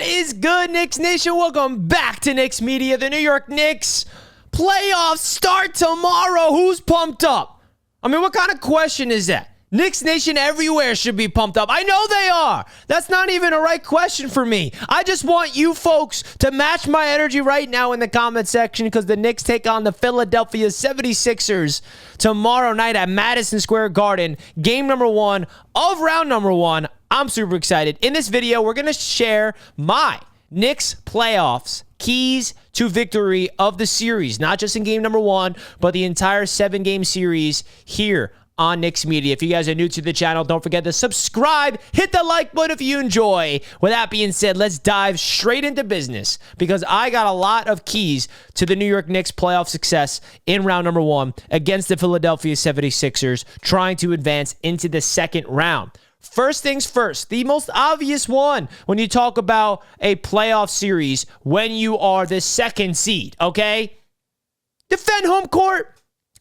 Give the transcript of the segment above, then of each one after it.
What is good, Knicks Nation? Welcome back to Knicks Media. The New York Knicks playoffs start tomorrow. Who's pumped up? I mean, what kind of question is that? Knicks Nation everywhere should be pumped up. I know they are. That's not even a right question for me. I just want you folks to match my energy right now in the comment section because the Knicks take on the Philadelphia 76ers tomorrow night at Madison Square Garden. Game number 1 of round number 1. I'm super excited. In this video, we're going to share my Knicks playoffs keys to victory of the series, not just in game number 1, but the entire 7-game series here on Knicks Media. If you guys are new to the channel, don't forget to subscribe, hit the like button if you enjoy. With that being said, let's dive straight into business because I got a lot of keys to the New York Knicks playoff success in round number 1 against the Philadelphia 76ers, trying to advance into the second round. First things first, the most obvious one when you talk about a playoff series when you are the second seed, okay? Defend home court.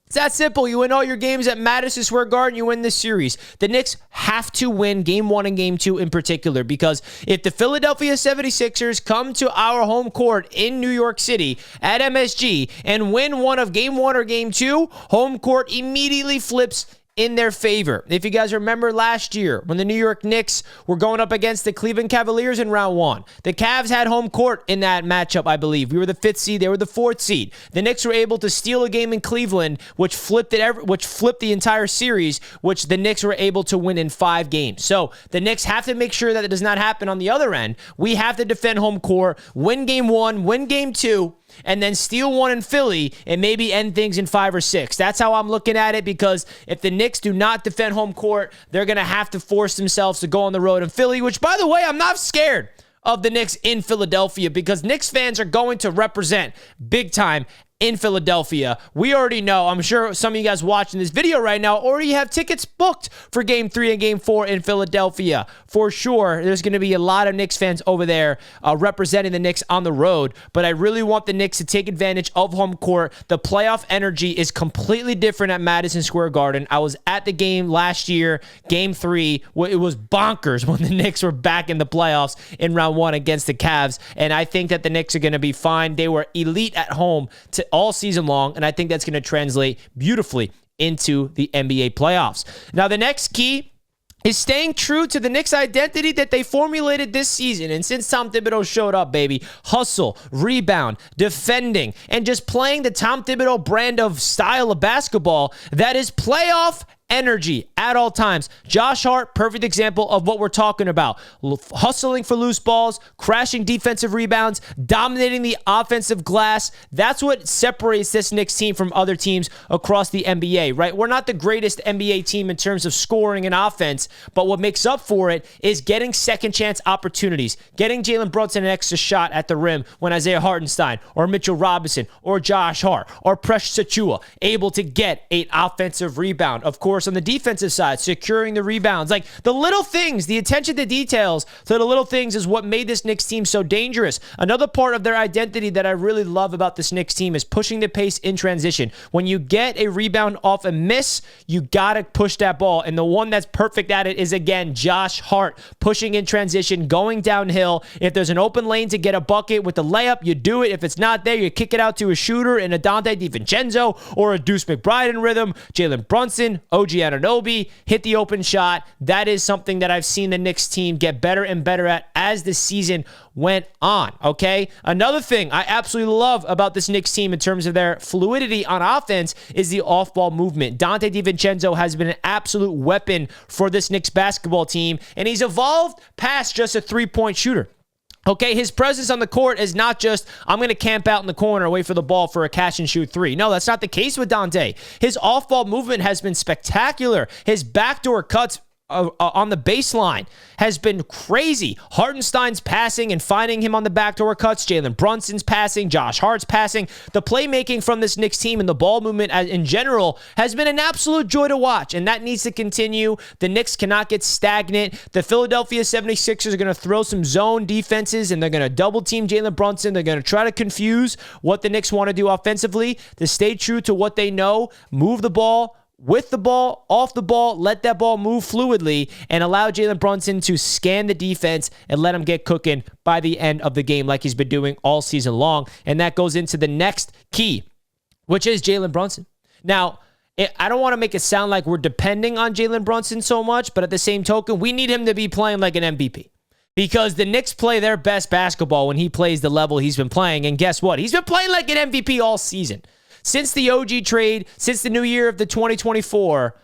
It's that simple. You win all your games at Madison Square Garden, you win this series. The Knicks have to win game 1 and game 2 in particular because if the Philadelphia 76ers come to our home court in New York City at MSG and win one of game 1 or game 2, home court immediately flips in their favor. If you guys remember last year when the New York Knicks were going up against the Cleveland Cavaliers in round 1, the Cavs had home court in that matchup, I believe. We were the 5th seed, they were the 4th seed. The Knicks were able to steal a game in Cleveland, which flipped the entire series, which the Knicks were able to win in 5 games. So the Knicks have to make sure that it does not happen on the other end. We have to defend home court, win game 1, win game 2, and then steal one in Philly and maybe end things in 5 or 6. That's how I'm looking at it because if the Knicks do not defend home court, they're going to have to force themselves to go on the road in Philly, which, by the way, I'm not scared of the Knicks in Philadelphia because Knicks fans are going to represent big time in Philadelphia. We already know, I'm sure some of you guys watching this video right now already have tickets booked for game 3 and game 4 in Philadelphia. For sure, there's going to be a lot of Knicks fans over there representing the Knicks on the road, but I really want the Knicks to take advantage of home court. The playoff energy is completely different at Madison Square Garden. I was at the game last year, game 3. It was bonkers when the Knicks were back in the playoffs in round 1 against the Cavs, and I think that the Knicks are going to be fine. They were elite at home all season long, and I think that's going to translate beautifully into the NBA playoffs. Now, the next key is staying true to the Knicks identity that they formulated this season. And since Tom Thibodeau showed up, baby, hustle, rebound, defending, and just playing the Tom Thibodeau brand of style of basketball that is playoff energy at all times. Josh Hart, perfect example of what we're talking about. Hustling for loose balls, crashing defensive rebounds, dominating the offensive glass. That's what separates this Knicks team from other teams across the NBA, right? We're not the greatest NBA team in terms of scoring and offense, but what makes up for it is getting second chance opportunities, getting Jaylen Brunson an extra shot at the rim when Isaiah Hartenstein or Mitchell Robinson or Josh Hart or Precious Achiuwa able to get an offensive rebound. Of course, on the defensive side, securing the rebounds. Like the little things, the attention to details to the little things is what made this Knicks team so dangerous. Another part of their identity that I really love about this Knicks team is pushing the pace in transition. When you get a rebound off a miss, you got to push that ball. And the one that's perfect at it is, again, Josh Hart, pushing in transition, going downhill. If there's an open lane to get a bucket with the layup, you do it. If it's not there, you kick it out to a shooter in a Dante DiVincenzo or a Deuce McBride in rhythm. Jalen Brunson, OG Anunoby, hit the open shot. That is something that I've seen the Knicks team get better and better at as the season went on, okay? Another thing I absolutely love about this Knicks team in terms of their fluidity on offense is the off-ball movement. Dante DiVincenzo has been an absolute weapon for this Knicks basketball team, and he's evolved past just a three-point shooter. Okay, his presence on the court is not just, I'm going to camp out in the corner, wait for the ball for a catch-and-shoot 3. No, that's not the case with Dante. His off-ball movement has been spectacular. His backdoor cuts on the baseline has been crazy. Hartenstein's passing and finding him on the backdoor cuts. Jalen Brunson's passing. Josh Hart's passing. The playmaking from this Knicks team and the ball movement in general has been an absolute joy to watch, and that needs to continue. The Knicks cannot get stagnant. The Philadelphia 76ers are going to throw some zone defenses, and they're going to double-team Jalen Brunson. They're going to try to confuse what the Knicks want to do offensively. To stay true to what they know, move the ball, with the ball, off the ball, let that ball move fluidly, and allow Jaylen Brunson to scan the defense and let him get cooking by the end of the game like he's been doing all season long. And that goes into the next key, which is Jaylen Brunson. Now, I don't want to make it sound like we're depending on Jaylen Brunson so much, but at the same token, we need him to be playing like an MVP. Because the Knicks play their best basketball when he plays the level he's been playing. And guess what? He's been playing like an MVP all season. Since the OG trade, since the new year of the 2024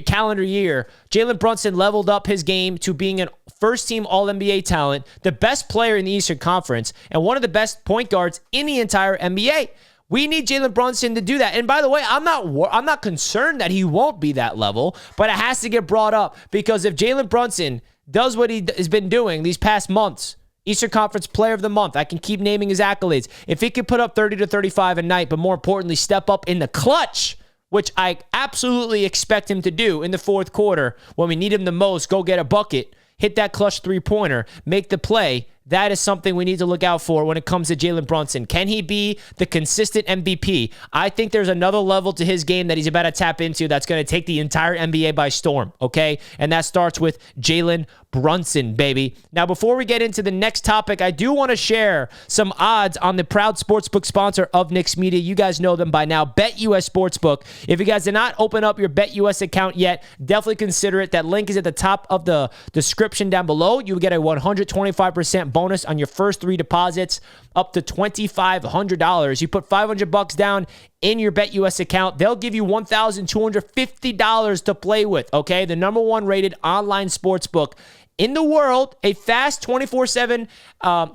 calendar year, Jaylen Brunson leveled up his game to being a first-team All-NBA talent, the best player in the Eastern Conference, and one of the best point guards in the entire NBA. We need Jaylen Brunson to do that. And by the way, I'm not concerned that he won't be that level, but it has to get brought up because if Jaylen Brunson does what he has been doing these past months, Eastern Conference Player of the Month, I can keep naming his accolades. If he could put up 30 to 35 a night, but more importantly, step up in the clutch, which I absolutely expect him to do in the fourth quarter when we need him the most, go get a bucket, hit that clutch three-pointer, make the play. That is something we need to look out for when it comes to Jaylen Brunson. Can he be the consistent MVP? I think there's another level to his game that he's about to tap into that's going to take the entire NBA by storm, okay? And that starts with Jaylen Brunson, baby. Now, before we get into the next topic, I do want to share some odds on the proud sportsbook sponsor of Knicks Media. You guys know them by now, BetUS Sportsbook. If you guys did not open up your BetUS account yet, definitely consider it. That link is at the top of the description down below. You will get a 125% bonus on your first 3 deposits up to $2,500. You put $500 down in your BetUS account, they'll give you $1,250 to play with, okay? The number 1 rated online sportsbook in the world, a fast 24/7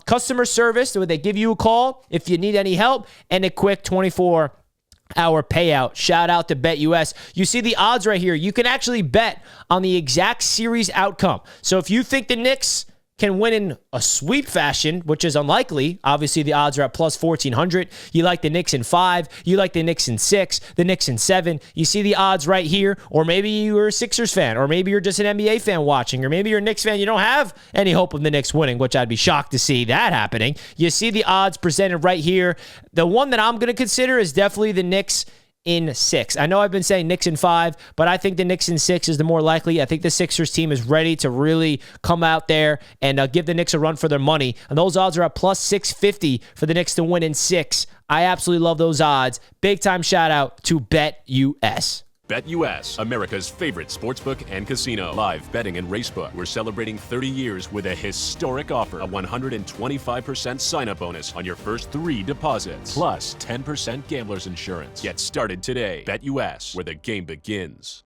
customer service where they give you a call if you need any help, and a quick 24-hour payout. Shout out to BetUS. You see the odds right here. You can actually bet on the exact series outcome. So if you think the Knicks can win in a sweep fashion, which is unlikely. Obviously, the odds are at plus 1,400. You like the Knicks in 5. You like the Knicks in 6. The Knicks in 7. You see the odds right here. Or maybe you're a Sixers fan. Or maybe you're just an NBA fan watching. Or maybe you're a Knicks fan. You don't have any hope of the Knicks winning, which I'd be shocked to see that happening. You see the odds presented right here. The one that I'm going to consider is definitely the Knicks in 6. I know I've been saying Knicks in 5, but I think the Knicks in 6 is the more likely. I think the Sixers team is ready to really come out there and give the Knicks a run for their money. And those odds are at plus 650 for the Knicks to win in 6. I absolutely love those odds. Big time shout out to BetUS. BetUS, America's favorite sportsbook and casino. Live betting and racebook. We're celebrating 30 years with a historic offer. A 125% sign-up bonus on your first 3 deposits. Plus 10% gambler's insurance. Get started today. BetUS, where the game begins.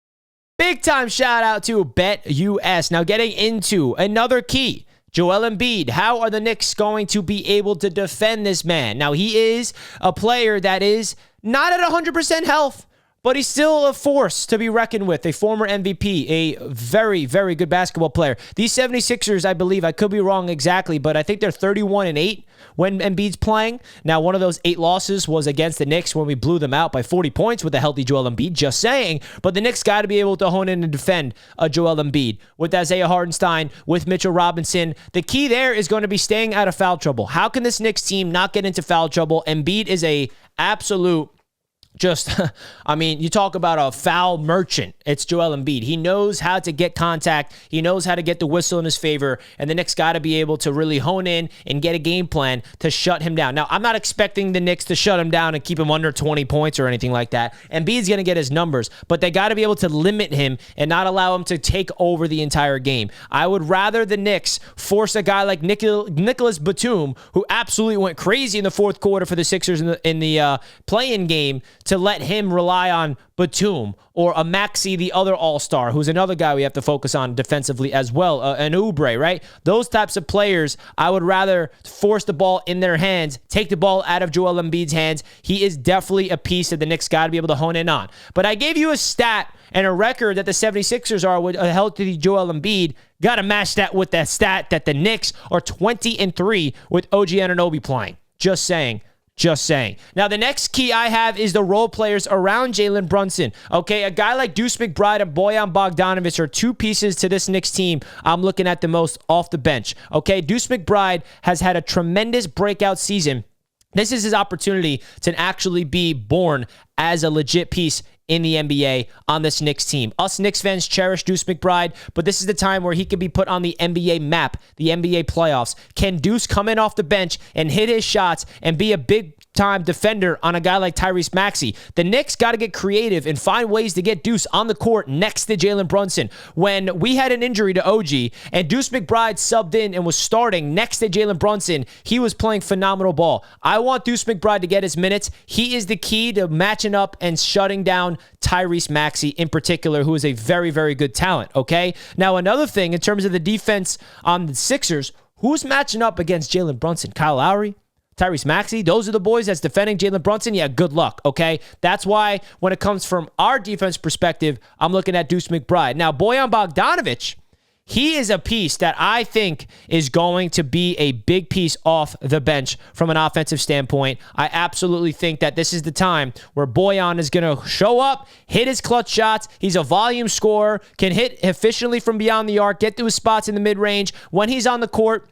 Big time shout out to BetUS. Now getting into another key. Joel Embiid, how are the Knicks going to be able to defend this man? Now, he is a player that is not at 100% health, but he's still a force to be reckoned with, a former MVP, a very, very good basketball player. These 76ers, I believe, I could be wrong exactly, but I think they're 31-8 when Embiid's playing. Now, one of those 8 losses was against the Knicks when we blew them out by 40 points with a healthy Joel Embiid, just saying. But the Knicks got to be able to hone in and defend Joel Embiid with Isaiah Hartenstein, with Mitchell Robinson. The key there is going to be staying out of foul trouble. How can this Knicks team not get into foul trouble? Embiid is a absolute you talk about a foul merchant. It's Joel Embiid. He knows how to get contact. He knows how to get the whistle in his favor. And the Knicks got to be able to really hone in and get a game plan to shut him down. Now, I'm not expecting the Knicks to shut him down and keep him under 20 points or anything like that. Embiid's going to get his numbers, but they got to be able to limit him and not allow him to take over the entire game. I would rather the Knicks force a guy like Nicholas Batum, who absolutely went crazy in the fourth quarter for the Sixers in the play-in game, to let him rely on Batum or a Maxey, the other all-star, who's another guy we have to focus on defensively as well, an Oubre, right? Those types of players, I would rather force the ball in their hands, take the ball out of Joel Embiid's hands. He is definitely a piece that the Knicks got to be able to hone in on. But I gave you a stat and a record that the 76ers are with a healthy Joel Embiid. Got to match that with that stat that the Knicks are 20-3 with OG Anunoby playing. Just saying. Now, the next key I have is the role players around Jaylen Brunson. Okay, a guy like Deuce McBride and Bojan Bogdanovic are 2 pieces to this Knicks team I'm looking at the most off the bench. Okay, Deuce McBride has had a tremendous breakout season. This is his opportunity to actually be born as a legit piece in the NBA on this Knicks team. Us Knicks fans cherish Deuce McBride, but this is the time where he can be put on the NBA map, the NBA playoffs. Can Deuce come in off the bench and hit his shots and be a big-time defender on a guy like Tyrese Maxey? The Knicks got to get creative and find ways to get Deuce on the court next to Jaylen Brunson. When we had an injury to OG and Deuce McBride subbed in and was starting next to Jaylen Brunson, he was playing phenomenal ball. I want Deuce McBride to get his minutes. He is the key to matching up and shutting down Tyrese Maxey in particular, who is a very, very good talent, okay? Now, another thing in terms of the defense on the Sixers, who's matching up against Jaylen Brunson? Kyle Lowry? Tyrese Maxey? Those are the boys that's defending Jaylen Brunson? Yeah, good luck, okay? That's why when it comes from our defense perspective, I'm looking at Deuce McBride. Now, Bojan Bogdanovic, he is a piece that I think is going to be a big piece off the bench from an offensive standpoint. I absolutely think that this is the time where Bojan is going to show up, hit his clutch shots. He's a volume scorer, can hit efficiently from beyond the arc, get to his spots in the mid-range. When he's on the court,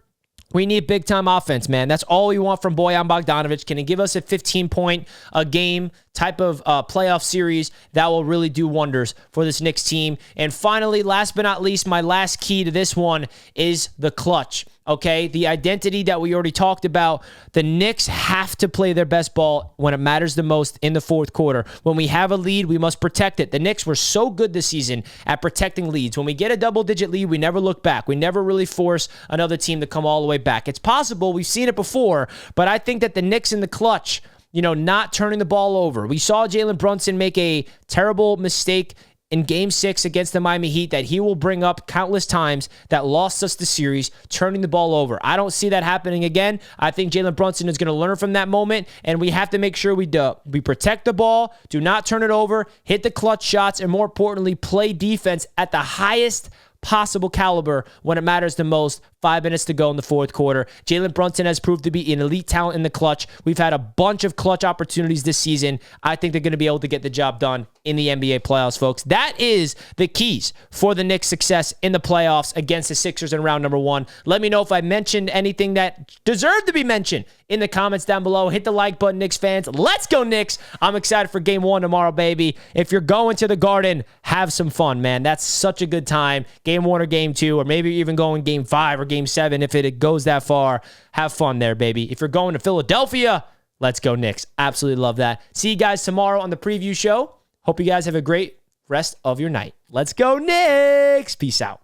we need big-time offense, man. That's all we want from Bojan Bogdanovic. Can he give us a 15-point-a-game type of playoff series? That will really do wonders for this Knicks team. And finally, last but not least, my last key to this one is the clutch. Okay, the identity that we already talked about. The Knicks have to play their best ball when it matters the most in the fourth quarter. When we have a lead, we must protect it. The Knicks were so good this season at protecting leads. When we get a double-digit lead, we never look back. We never really force another team to come all the way back. It's possible. We've seen it before, but I think that the Knicks in the clutch, not turning the ball over. We saw Jaylen Brunson make a terrible mistake in Game 6 against the Miami Heat that he will bring up countless times that lost us the series, turning the ball over. I don't see that happening again. I think Jaylen Brunson is going to learn from that moment, and we have to make sure we protect the ball, do not turn it over, hit the clutch shots, and more importantly, play defense at the highest possible caliber when it matters the most. 5 minutes to go in the fourth quarter. Jaylen Brunson has proved to be an elite talent in the clutch. We've had a bunch of clutch opportunities this season. I think they're going to be able to get the job done in the NBA playoffs, folks. That is the keys for the Knicks' success in the playoffs against the Sixers in round number 1. Let me know if I mentioned anything that deserved to be mentioned in the comments down below. Hit the like button, Knicks fans. Let's go, Knicks. I'm excited for Game 1 tomorrow, baby. If you're going to the Garden, have some fun, man. That's such a good time. Game 1 or Game 2, or maybe even going Game 5 or Game 7 if it goes that far. Have fun there, baby. If you're going to Philadelphia, let's go Knicks. Absolutely love that. See you guys tomorrow on the preview show. Hope you guys have a great rest of your night. Let's go Knicks. Peace out.